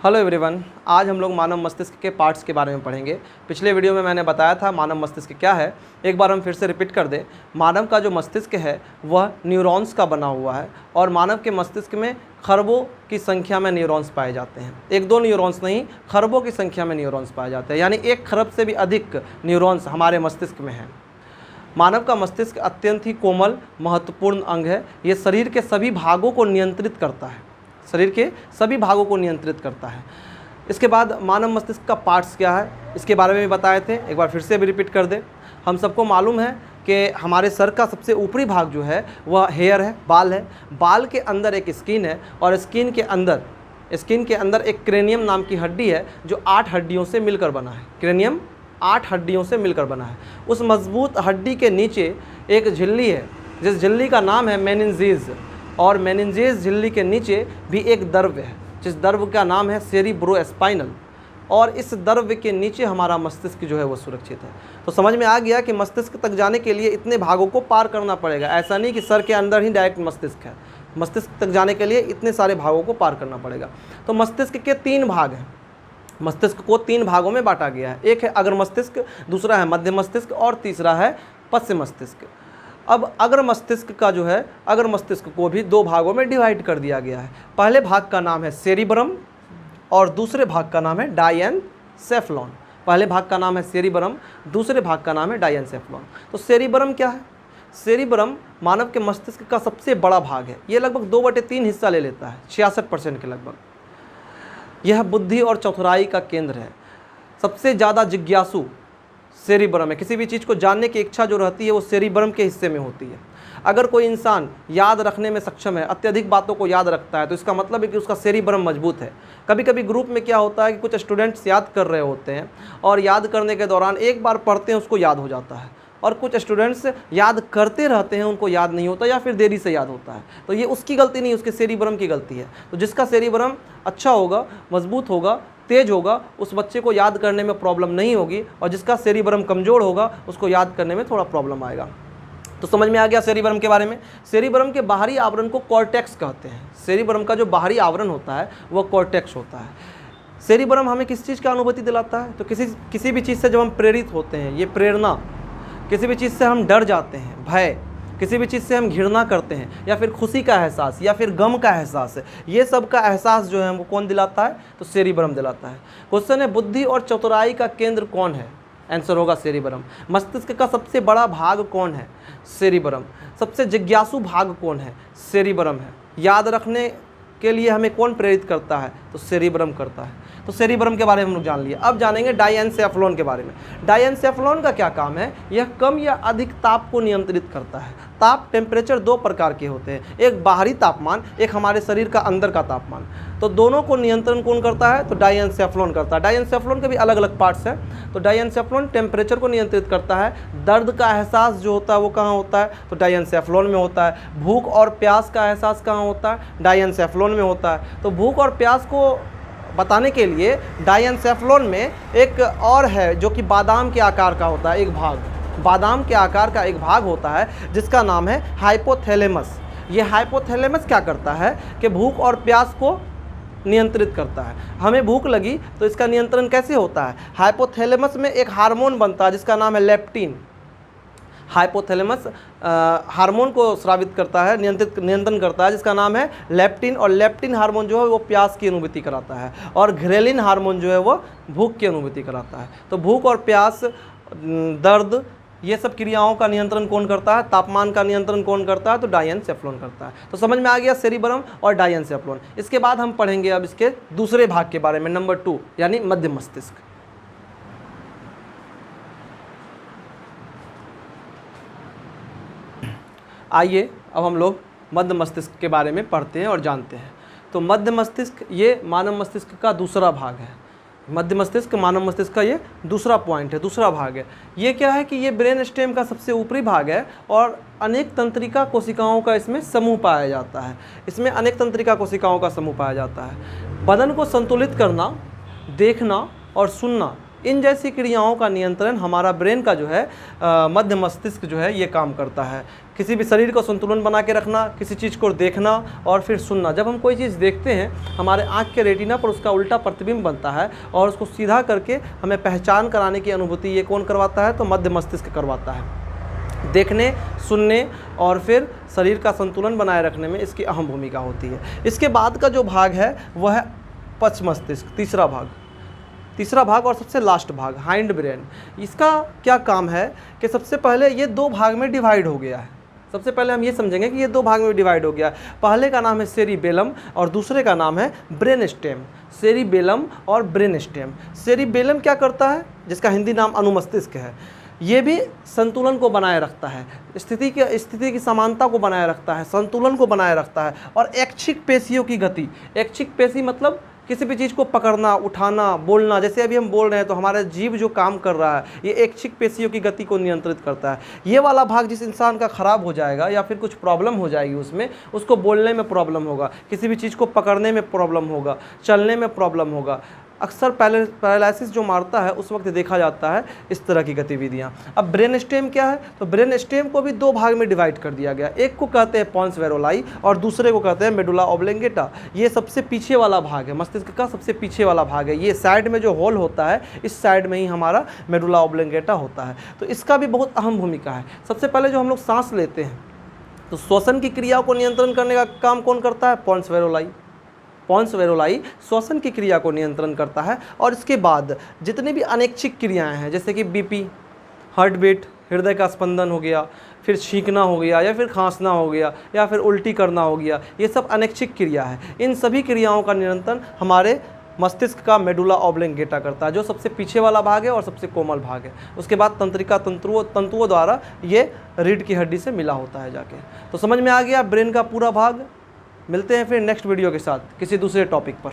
Hello everyone, आज हम लोग मानव मस्तिष्क के पार्ट्स के बारे में पढ़ेंगे। पिछले वीडियो में मैंने बताया था मानव मस्तिष्क क्या है। एक बार हम फिर से रिपीट कर दें। मानव का जो मस्तिष्क है वह न्यूरॉन्स का बना हुआ है और मानव के मस्तिष्क में खरबों की संख्या में न्यूरॉन्स पाए जाते हैं। एक दो न्यूरॉन्स नहीं, खरबों की संख्या में न्यूरॉन्स पाए जाते हैं, यानी 1 खरब से भी अधिक न्यूरॉन्स हमारे मस्तिष्क में हैं। मानव का मस्तिष्क अत्यंत ही कोमल महत्वपूर्ण अंग है। ये शरीर के सभी भागों को नियंत्रित करता है, शरीर के सभी भागों को नियंत्रित करता है। इसके बाद मानव मस्तिष्क का पार्ट्स क्या है इसके बारे में भी बताए थे, एक बार फिर से भी रिपीट कर दें। हम सबको मालूम है कि हमारे सर का सबसे ऊपरी भाग जो है वह हेयर है, बाल है। बाल के अंदर एक स्किन है और स्किन के अंदर एक क्रेनियम नाम की हड्डी है जो 8 हड्डियों से मिलकर बना है। क्रेनियम 8 हड्डियों से मिलकर बना है। उस मजबूत हड्डी के नीचे एक झिल्ली है जिस झिल्ली का नाम है मेनिन्जेस, और मेनिन्जेस झिल्ली के नीचे भी एक द्रव्य है जिस द्रव्य का नाम है सेरिब्रोस्पाइनल, और इस द्रव्य के नीचे हमारा मस्तिष्क जो है वो सुरक्षित है। तो समझ में आ गया कि मस्तिष्क तक जाने के लिए इतने भागों को पार करना पड़ेगा। ऐसा नहीं कि सर के अंदर ही डायरेक्ट मस्तिष्क है, मस्तिष्क तक जाने के लिए इतने सारे भागों को पार करना पड़ेगा। तो मस्तिष्क के 3 भाग हैं। मस्तिष्क को 3 भागों में बांटा गया है। एक है अग्र मस्तिष्क, दूसरा है मध्य मस्तिष्क और तीसरा है पश्च मस्तिष्क। अब अग्र मस्तिष्क का जो है, अग्र मस्तिष्क को भी 2 भागों में डिवाइड कर दिया गया है। पहले भाग का नाम है सेरिब्रम और दूसरे भाग का नाम है डायनसेफलॉन। पहले भाग का नाम है सेरिब्रम, दूसरे भाग का नाम है डायनसेफलॉन। तो सेरिब्रम क्या है? सेरिब्रम मानव के मस्तिष्क का सबसे बड़ा भाग है। ये लगभग 2/3 हिस्सा ले लेता है, 66% के लगभग। यह बुद्धि और चतुराई का केंद्र है। सबसे ज़्यादा जिज्ञासु सेरिब्रम है। किसी भी चीज़ को जानने की इच्छा जो रहती है वो सेरिब्रम के हिस्से में होती है। अगर कोई इंसान याद रखने में सक्षम है, अत्यधिक बातों को याद रखता है, तो इसका मतलब है कि उसका सेरिब्रम मजबूत है। कभी कभी ग्रुप में क्या होता है कि कुछ स्टूडेंट्स याद कर रहे होते हैं और याद करने के दौरान एक बार पढ़ते हैं उसको याद हो जाता है, और कुछ स्टूडेंट्स याद करते रहते हैं उनको याद नहीं होता या फिर देरी से याद होता है। तो ये उसकी गलती नहीं, उसके सेरिब्रम की गलती है। तो जिसका सेरिब्रम अच्छा होगा, मजबूत होगा, तेज होगा, उस बच्चे को याद करने में प्रॉब्लम नहीं होगी, और जिसका सेरिब्रम कमज़ोर होगा उसको याद करने में थोड़ा प्रॉब्लम आएगा। तो समझ में आ गया सेरिब्रम के बारे में। सेरिब्रम के बाहरी आवरण को कॉर्टेक्स कहते हैं। सेरिब्रम का जो बाहरी आवरण होता है वह कॉर्टेक्स होता है। सेरिब्रम हमें किस चीज़ का अनुभूति दिलाता है? तो किसी भी चीज़ से जब हम प्रेरित होते हैं, ये प्रेरणा, किसी भी चीज़ से हम डर जाते हैं, भय, किसी भी चीज़ से हम घृणा करते हैं, या फिर खुशी का एहसास या फिर गम का एहसास है, ये सब का एहसास जो है हमको कौन दिलाता है? तो सेरिब्रम दिलाता है। क्वेश्चन है बुद्धि और चतुराई का केंद्र कौन है? आंसर होगा सेरिब्रम। मस्तिष्क का सबसे बड़ा भाग कौन है? सेरिब्रम। सबसे जिज्ञासु भाग कौन है? सेरिब्रम है। याद रखने के लिए हमें कौन प्रेरित करता है? तो सेरिब्रम करता है। तो सेरिब्रम के बारे में हम लोग जान लिए। अब जानेंगे डायनसेफलॉन के बारे में। डायनसेफलॉन का क्या काम है? यह कम या अधिक ताप को नियंत्रित करता है। ताप, टेम्परेचर 2 प्रकार के होते हैं, एक बाहरी तापमान, एक हमारे शरीर का अंदर का तापमान। तो दोनों को नियंत्रण कौन करता है? तो डायनसेफलॉन करता है। डायनसेफलॉन के भी अलग अलग पार्ट्स हैं। तो डायनसेफलॉन टेम्परेचर को नियंत्रित करता है। दर्द का एहसास जो होता है वो कहाँ होता है? तो डायनसेफलॉन में होता है। भूख और प्यास का एहसास कहाँ होता है? डायनसेफलॉन में होता है। तो भूख और प्यास को बताने के लिए डायनसेफलॉन में एक और है जो कि बादाम के आकार का होता है, एक भाग, बादाम के आकार का एक भाग होता है जिसका नाम है हाइपोथैलेमस। ये हाइपोथैलेमस क्या करता है कि भूख और प्यास को नियंत्रित करता है। हमें भूख लगी तो इसका नियंत्रण कैसे होता है? हाइपोथैलेमस में एक हार्मोन बनता है जिसका नाम है लेप्टिन। हाइपोथैलेमस हार्मोन को स्रावित करता है, नियंत्रण करता है, जिसका नाम है लेप्टिन। और लेप्टिन हार्मोन जो है वो प्यास की अनुभूति कराता है, और घ्रेलिन हार्मोन जो है वो भूख की अनुभूति कराता है। तो भूख और प्यास, दर्द, ये सब क्रियाओं का नियंत्रण कौन करता है? तापमान का नियंत्रण कौन करता है? तो डायनसेफलॉन करता है। तो समझ में आ गया सेरिब्रम और डायनसेफलॉन। इसके बाद हम पढ़ेंगे अब इसके दूसरे भाग के बारे में, नंबर 2, यानी मध्य मस्तिष्क। आइए अब हम लोग मध्य मस्तिष्क के बारे में पढ़ते हैं और जानते हैं। तो मध्य मस्तिष्क ये मानव मस्तिष्क का दूसरा भाग है। मध्य मस्तिष्क मानव मस्तिष्क का ये दूसरा पॉइंट है, दूसरा भाग है। ये क्या है कि ये ब्रेन स्टेम का सबसे ऊपरी भाग है और अनेक तंत्रिका कोशिकाओं का इसमें समूह पाया जाता है। इसमें अनेक तंत्रिका कोशिकाओं का समूह पाया जाता है। बदन को संतुलित करना, देखना और सुनना, इन जैसी क्रियाओं का नियंत्रण हमारा ब्रेन का जो है मध्य मस्तिष्क जो है ये काम करता है। किसी भी शरीर को संतुलन बना के रखना, किसी चीज़ को देखना और फिर सुनना। जब हम कोई चीज़ देखते हैं हमारे आँख के रेटिना पर उसका उल्टा प्रतिबिंब बनता है और उसको सीधा करके हमें पहचान कराने की अनुभूति ये कौन करवाता है? तो मध्य मस्तिष्क करवाता है। देखने, सुनने और फिर शरीर का संतुलन बनाए रखने में इसकी अहम भूमिका होती है। इसके बाद का जो भाग है वह है पश्च मस्तिष्क, तीसरा भाग और सबसे लास्ट भाग हाइंड ब्रेन। इसका क्या काम है कि सबसे पहले ये दो भाग में डिवाइड हो गया है। सबसे पहले हम ये समझेंगे कि ये दो भाग में डिवाइड हो गया है। पहले का नाम है सेरिबेलम और दूसरे का नाम है ब्रेन स्टेम। सेरिबेलम और ब्रेन स्टेम। सेरिबेलम क्या करता है? जिसका हिंदी नाम अनुमस्तिष्क है। ये भी संतुलन को बनाए रखता है, स्थिति की समानता को बनाए रखता है, संतुलन को बनाए रखता है। और ऐच्छिक पेशियों की गति, ऐच्छिक पेशी मतलब किसी भी चीज़ को पकड़ना, उठाना, बोलना। जैसे अभी हम बोल रहे हैं तो हमारा जीभ जो काम कर रहा है ये ऐच्छिक पेशियों की गति को नियंत्रित करता है। ये वाला भाग जिस इंसान का ख़राब हो जाएगा या फिर कुछ प्रॉब्लम हो जाएगी उसमें, उसको बोलने में प्रॉब्लम होगा, किसी भी चीज़ को पकड़ने में प्रॉब्लम होगा, चलने में प्रॉब्लम होगा। अक्सर पैरालिसिस जो मारता है उस वक्त देखा जाता है इस तरह की गतिविधियाँ। अब ब्रेन स्टेम क्या है? तो ब्रेन स्टेम को भी दो भाग में डिवाइड कर दिया गया। एक को कहते हैं पोन्स वेरोलाई और दूसरे को कहते हैं मेडुला ऑब्लेंगेटा। ये सबसे पीछे वाला भाग है, मस्तिष्क का सबसे पीछे वाला भाग है। ये साइड में जो होल होता है इस साइड में ही हमारा मेडुला ऑब्लेंगेटा होता है। तो इसका भी बहुत अहम भूमिका है। सबसे पहले जो हम लोग सांस लेते हैं तो श्वसन की क्रियाओं को नियंत्रण करने का काम कौन करता है? पोन्स वेरोलाई। पोन्स वेरोलाई श्वसन की क्रिया को नियंत्रण करता है। और इसके बाद जितनी भी अनैच्छिक क्रियाएं हैं जैसे कि बीपी, हार्ट बीट, हृदय का स्पंदन हो गया, फिर छींकना हो गया या फिर खांसना हो गया या फिर उल्टी करना हो गया, ये सब अनैच्छिक क्रिया है। इन सभी क्रियाओं का नियंत्रण हमारे मस्तिष्क का मेडुला ऑब्लेंगेटा करता है, जो सबसे पीछे वाला भाग है और सबसे कोमल भाग है। उसके बाद तंत्रिका तंतुओं द्वारा ये रीढ़ की हड्डी से मिला होता है जाके। तो समझ में आ गया ब्रेन का पूरा भाग। मिलते हैं फिर नेक्स्ट वीडियो के साथ किसी दूसरे टॉपिक पर।